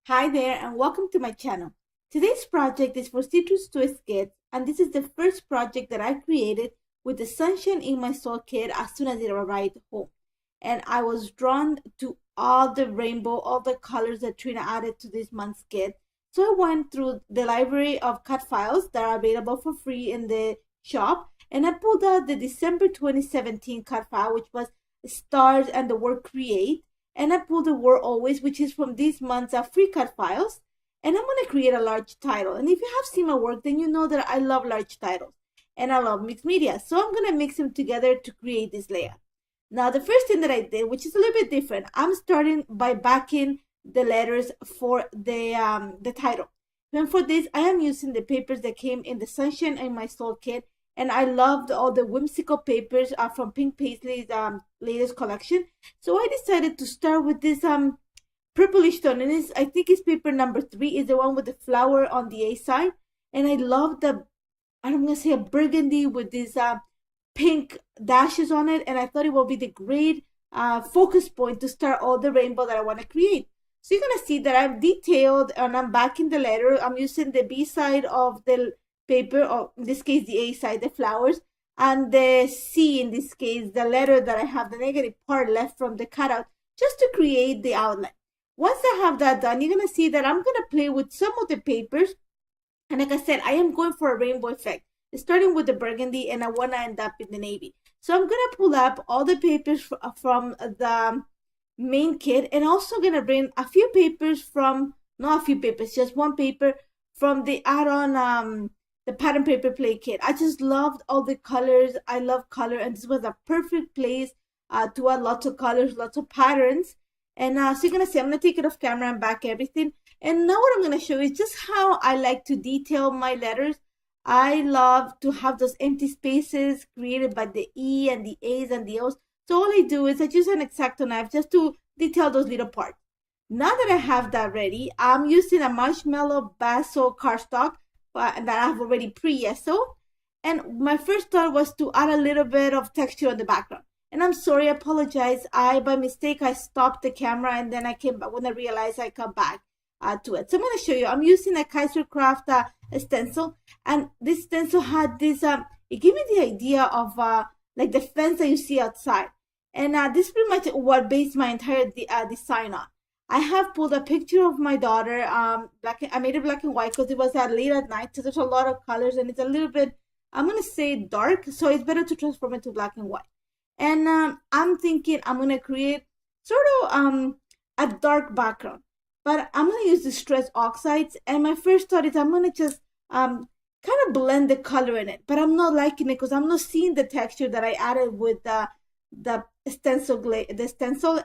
Hi there and welcome to my channel. Today's project is for Citrus Twist Kids, and this is the first project that I created with the Sunshine in My Soul kit as soon as it arrived home. And I was drawn to all the rainbow, all the colors that Trina added to this month's kit. So I went through the library of cut files that are available for free in the shop, and I pulled out the December 2017 cut file, which was stars and the word create, and I pulled the word always, which is from this month's free cut files. And I'm going to create a large title. And if you have seen my work, then you know that I love large titles and I love mixed media. So I'm going to mix them together to create this layout. Now, the first thing that I did, which is a little bit different, I'm starting by backing the letters for the title. And for this, I am using the papers that came in the Sunshine in My Soul kit. And I loved all the whimsical papers from Pink Paisley's latest collection. So I decided to start with this purplish tone. And I think it's paper number 3, is the one with the flower on the A side. And I love I'm going to say a burgundy with these pink dashes on it. And I thought it would be the great focus point to start all the rainbow that I want to create. So you're going to see that I've detailed and I'm backing the letter. I'm using the B side of the paper, or in this case the A side, the flowers, and the C, in this case the letter that I have the negative part left from the cutout, just to create the outline. Once I have that done, you're going to see that I'm going to play with some of the papers, and like I said, I am going for a rainbow effect, starting with the burgundy, and I want to end up in the navy. So I'm going to pull up all the papers from the main kit, and also going to bring a few papers from, not a few papers, just one paper from the add-on the pattern paper play kit. I just loved all the colors. I love color, and this was a perfect place to add lots of colors, lots of patterns. And so you're gonna see, I'm gonna take it off camera and back everything. And now what I'm gonna show you is just how I like to detail my letters. I love to have those empty spaces created by the E and the A's and the O's. So all I do is I use an X-Acto knife just to detail those little parts. Now that I have that ready, I'm using a marshmallow basil cardstock that I have already pre-yeso. And my first thought was to add a little bit of texture on the background. And I'm sorry, I apologize. By mistake, I stopped the camera, and then I came back when I realized I come back to it. So I'm going to show you. I'm using a Kaisercraft stencil, and this stencil had this, it gave me the idea of like the fence that you see outside. And this is pretty much what based my entire design on. I have pulled a picture of my daughter. I made it black and white because it was late at night, so there's a lot of colors, and it's a little bit, I'm going to say dark, so it's better to transform it to black and white. And I'm thinking I'm going to create sort of a dark background, but I'm going to use the stress oxides. And my first thought is I'm going to just kind of blend the color in it, but I'm not liking it because I'm not seeing the texture that I added with the stencil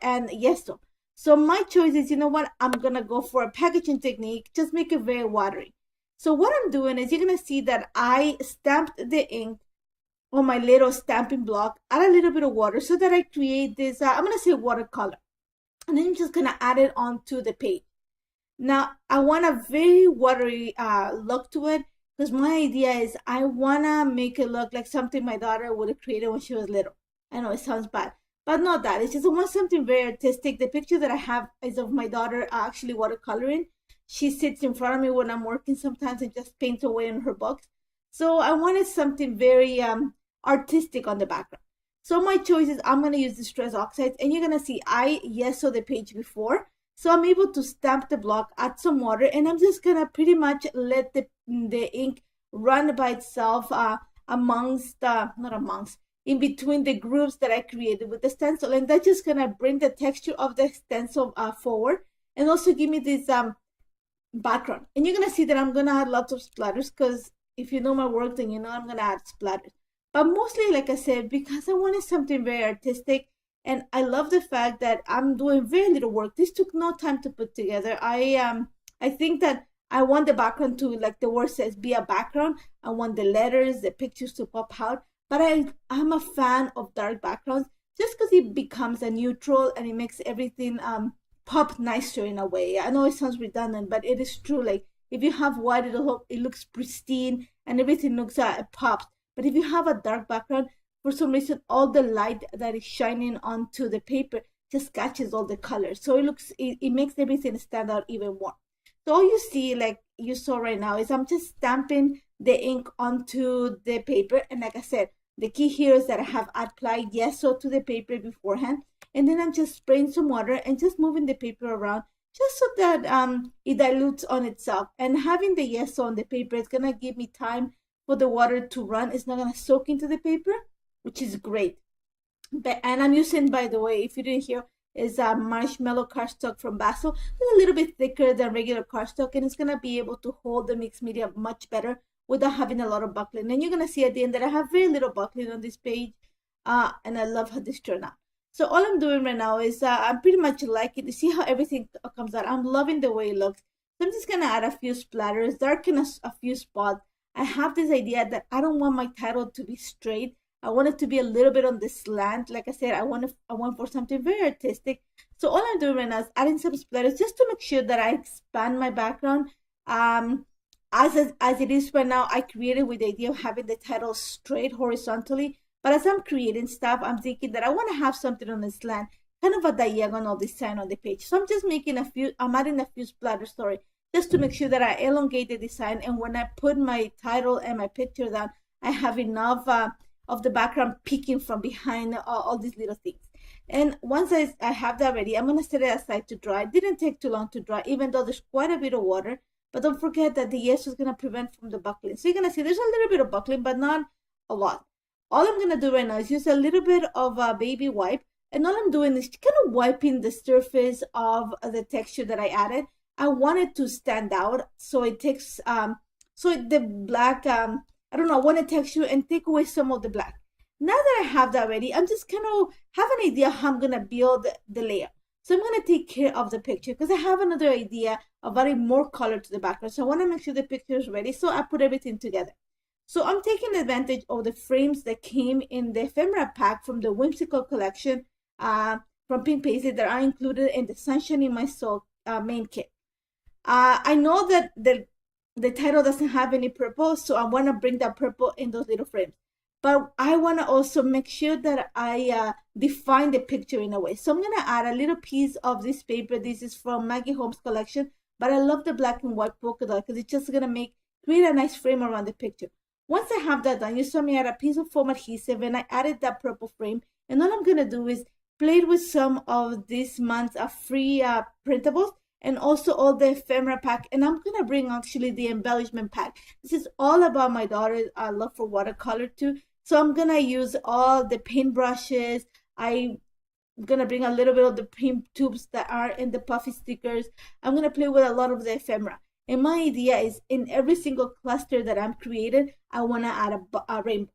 and yeso. So my choice is, you know what, I'm going to go for a packaging technique, just make it very watery. So what I'm doing is you're going to see that I stamped the ink on my little stamping block, add a little bit of water so that I create this, I'm going to say watercolor. And then I'm just going to add it onto the page. Now, I want a very watery look to it because my idea is I want to make it look like something my daughter would have created when she was little. I know it sounds bad, but not that. It's just I want something very artistic. The picture that I have is of my daughter actually watercoloring. She sits in front of me when I'm working sometimes and just paints away in her books. So I wanted something very artistic on the background. So my choice is I'm going to use the stress oxides, and you're going to see I yeso the page before. So I'm able to stamp the block, add some water, and I'm just going to pretty much let the ink run by itself in between the grooves that I created with the stencil. And that's just going to bring the texture of the stencil forward and also give me this background. And you're going to see that I'm going to add lots of splatters because if you know my work, then you know I'm going to add splatters. But mostly, like I said, because I wanted something very artistic, and I love the fact that I'm doing very little work. This took no time to put together. I think that I want the background to, like the word says, be a background. I want the letters, the pictures to pop out. But I'm a fan of dark backgrounds just because it becomes a neutral and it makes everything pop nicer in a way. I know it sounds redundant, but it is true. Like if you have white, it looks pristine and everything looks popped. But if you have a dark background, for some reason, all the light that is shining onto the paper just catches all the colors. So it makes everything stand out even more. So all you see, like you saw right now, is I'm just stamping the ink onto the paper. And like I said, the key here is that I have applied yeso to the paper beforehand. And then I'm just spraying some water and just moving the paper around just so that it dilutes on itself. And having the yeso on the paper is going to give me time for the water to run. It's not going to soak into the paper, which is great. And I'm using, by the way, if you didn't hear, is a marshmallow cardstock from Basil. It's a little bit thicker than regular cardstock, and it's gonna be able to hold the mixed media much better without having a lot of buckling. And you're gonna see at the end that I have very little buckling on this page, and I love how this turned out. So all I'm doing right now is I'm pretty much liking to see how everything comes out. I'm loving the way it looks. So I'm just gonna add a few splatters, darken a few spots. I have this idea that I don't want my title to be straight. I want it to be a little bit on the slant. Like I said, I want for something very artistic. So all I'm doing right now is adding some splatters just to make sure that I expand my background. As it is right now, I created with the idea of having the title straight horizontally. But as I'm creating stuff, I'm thinking that I want to have something on the slant, kind of a diagonal design on the page. So I'm just making I'm adding a few splatters, sorry, just to make sure that I elongate the design. And when I put my title and my picture down, I have enough of the background peeking from behind all these little things. And once I have that ready, I'm going to set it aside to dry. It didn't take too long to dry, even though there's quite a bit of water. But don't forget that the yeast is going to prevent from the buckling. So you're going to see there's a little bit of buckling, but not a lot. All I'm going to do right now is use a little bit of a baby wipe. And all I'm doing is kind of wiping the surface of the texture that I added. I want it to stand out. So it takes, so the black, I don't know, I want a texture and take away some of the black. Now that I have that ready, I'm just kind of have an idea how I'm going to build the layer. So I'm going to take care of the picture because I have another idea of adding more color to the background. So I want to make sure the picture is ready. So I put everything together. So I'm taking advantage of the frames that came in the ephemera pack from the Whimsical collection from Pink Paisley that are included in the Sunshine in My Soul main kit. I know that the title doesn't have any purple, so I want to bring that purple in those little frames. But I want to also make sure that I define the picture in a way. So I'm going to add a little piece of this paper. This is from Maggie Holmes collection, but I love the black and white polka dot because it's just going to create a nice frame around the picture. Once I have that done, you saw me add a piece of foam adhesive and I added that purple frame. And all I'm going to do is play with some of this month's free printables and also all the ephemera pack. And I'm going to bring actually the embellishment pack. This is all about my daughter's love for watercolor too. So I'm going to use all the paint brushes. I'm going to bring a little bit of the paint tubes that are in the puffy stickers. I'm going to play with a lot of the ephemera. And my idea is in every single cluster that I'm creating, I want to add a rainbow.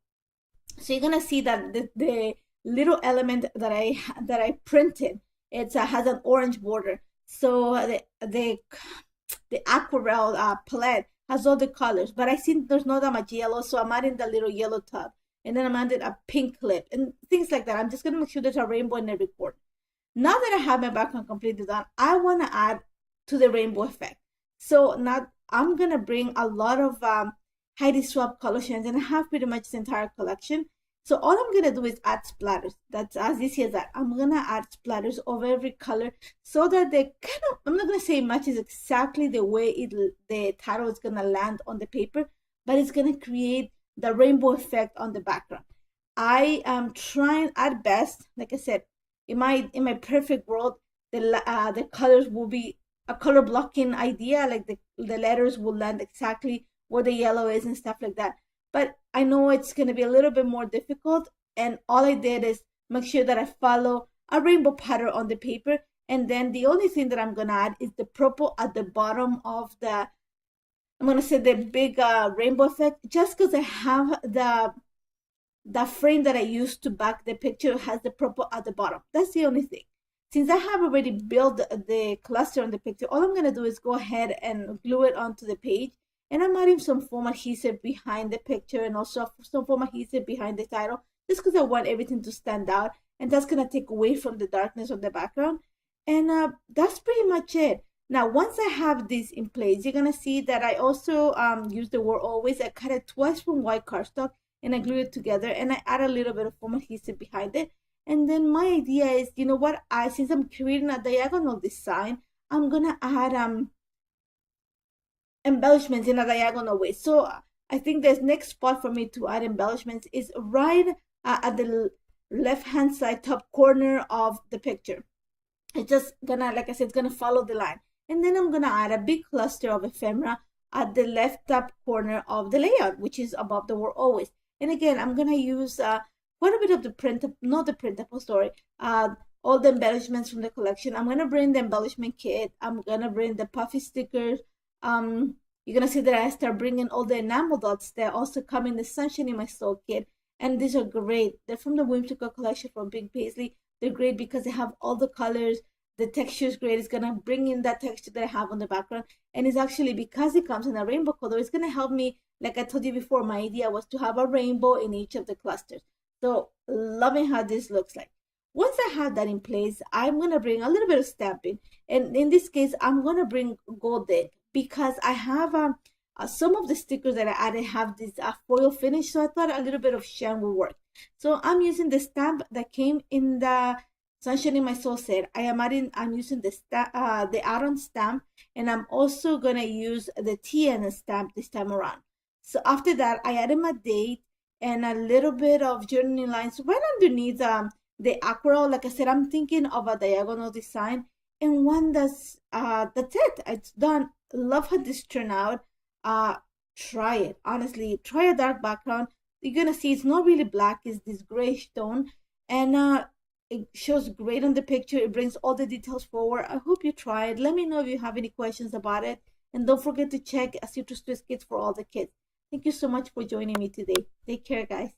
So you're going to see that the little element that I printed, it has an orange border. So the aquarelle palette has all the colors, but I see there's not that much yellow, so I'm adding the little yellow tub. And then I'm adding a pink clip and things like that. I'm just going to make sure there's a rainbow in every corner. Now that I have my background completely done, I want to add to the rainbow effect. So now I'm going to bring a lot of Heidi Swap color shades, and I have pretty much the entire collection. So all I'm going to do is add splatters. That's as easy as that. I'm going to add splatters over every color so that they kind of, I'm not going to say matches exactly the way the title is going to land on the paper, but it's going to create the rainbow effect on the background. I am trying at best, like I said, in my perfect world, the colors will be a color blocking idea, like the letters will land exactly where the yellow is and stuff like that. But I know it's going to be a little bit more difficult, and all I did is make sure that I follow a rainbow pattern on the paper, and then the only thing that I'm going to add is the purple at the bottom of the, I'm going to say the big rainbow effect, just because I have the frame that I used to back the picture has the purple at the bottom. That's the only thing. Since I have already built the cluster on the picture, all I'm going to do is go ahead and glue it onto the page. And I'm adding some foam adhesive behind the picture and also some foam adhesive behind the title, just because I want everything to stand out. And that's going to take away from the darkness of the background. And that's pretty much it. Now, once I have this in place, you're going to see that I also use the word always. I cut it twice from white cardstock and I glue it together. And I add a little bit of foam adhesive behind it. And then my idea is, you know what, since I'm creating a diagonal design, I'm going to add embellishments in a diagonal way. So I think the next spot for me to add embellishments is right at the left hand side top corner of the picture. It's just gonna, like I said, it's gonna follow the line. And then I'm gonna add a big cluster of ephemera at the left top corner of the layout, which is above the word always. And again, I'm gonna use quite a bit of the all the embellishments from the collection. I'm gonna bring the embellishment kit. I'm gonna bring the puffy stickers. You're gonna see that I start bringing all the enamel dots that also come in the Sunshine in My Soul kit. And these are great. They're from the Whimsical collection from Big Paisley. They're great because they have all the colors. The texture is great. It's gonna bring in that texture that I have on the background. And it's actually, because it comes in a rainbow color, it's gonna help me. Like I told you before, my idea was to have a rainbow in each of the clusters. So loving how this looks like. Once I have that in place, I'm gonna bring a little bit of stamping. And in this case, I'm gonna bring gold ink because I have some of the stickers that I added have this foil finish. So I thought a little bit of shine will work. So I'm using the stamp that came in the Sunshine in My Soul set. I'm using the add-on stamp, and I'm also gonna use the TN stamp this time around. So after that, I added my date and a little bit of journaling lines right underneath the aquarelle. Like I said, I'm thinking of a diagonal design, and one that's it. It's done. Love how this turned out. Try it. Honestly, try a dark background. You're gonna see it's not really black. It's this grayish tone, and it shows great on the picture. It brings all the details forward. I hope you try it. Let me know if you have any questions about it, and don't forget to check Citrus Twist Kits for all the kids. Thank you so much for joining me today. Take care, guys.